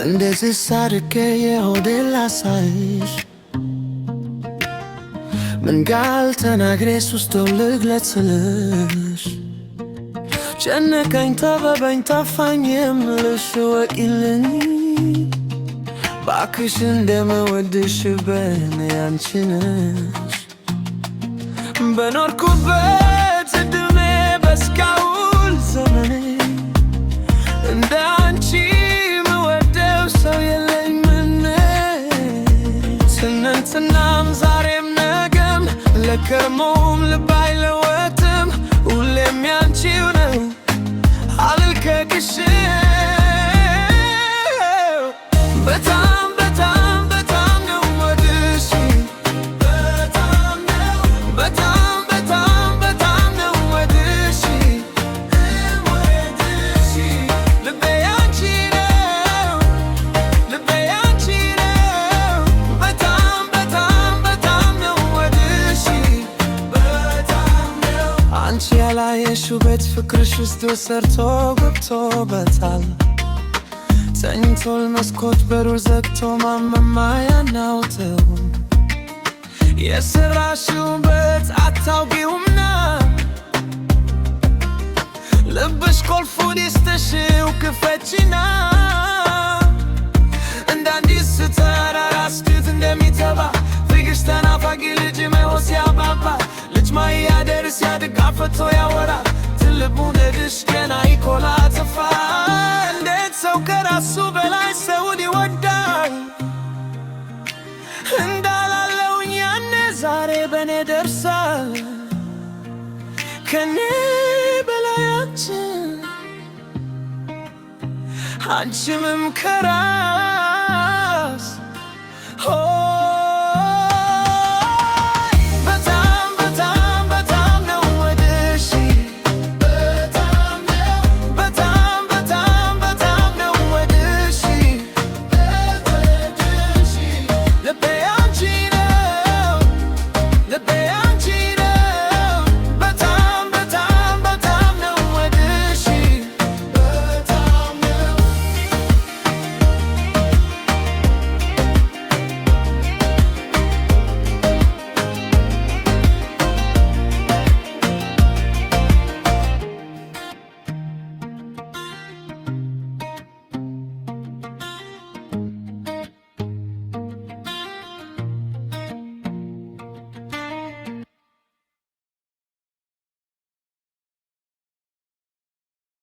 እንደዚህ ሳድርጌ የሆዴን ላሳይሽ ምን ቃል ተናግሬ ሱስቶን ልግለጽልሽ ጨነቀኝ ጠበበኝ ጠፋኝ የምልሽ ወቂልኝ ባክሽ እንደምወድሽ በኔ አንቺ ነሽ በኖርኩበት ዕድሜ በስካሁን ዘመኔ እንደ አንቺ ምወደው ሰው የለኝም ትናንትናም ዛሬም ነገም ለከርሞም ልብ አይለወጥም ሁሌም ያንቺው ነው አልልቀቅሽም በጣም በጣም በጣም ነው የምወድሽ በጣም ነው በጣም በጣም በጣም ነው የምወድሽ ልቤ ያንቺ ነው ልቤ ያንቺ ነው በጣም በጣም በጣም ነው የምወድሽ በጣም ነው አንቺ ያላየሽው ቤት ፍቅርሽ ውስጥ ሰርቶ ገብቶበታል ተኝቶል መስኮት በሩር ዘግቶ ማመማ ያናውተው የሰራሽውን በት አታውቂውምና ልብሽ ቁልፉን ይስጥሽው ክፈቺና እንዳንዲት ስተራራ ስድት እንደሚተባ ፍቅርሽ ተናፋቂ ልጅ መሆን ሲያባባ ልጅ ማያደር ሲያድግ አፈቶ ያወራል ትልቡ ነድሽ ገና ይኮላትፋል እንዴት ሰው ከራሱ በላይ ሰውን ይወዳል እንዳላለውኝ ያኔ ዛሬ በኔ ደርሳል ከኔ በላይ አንቺ ምምከራ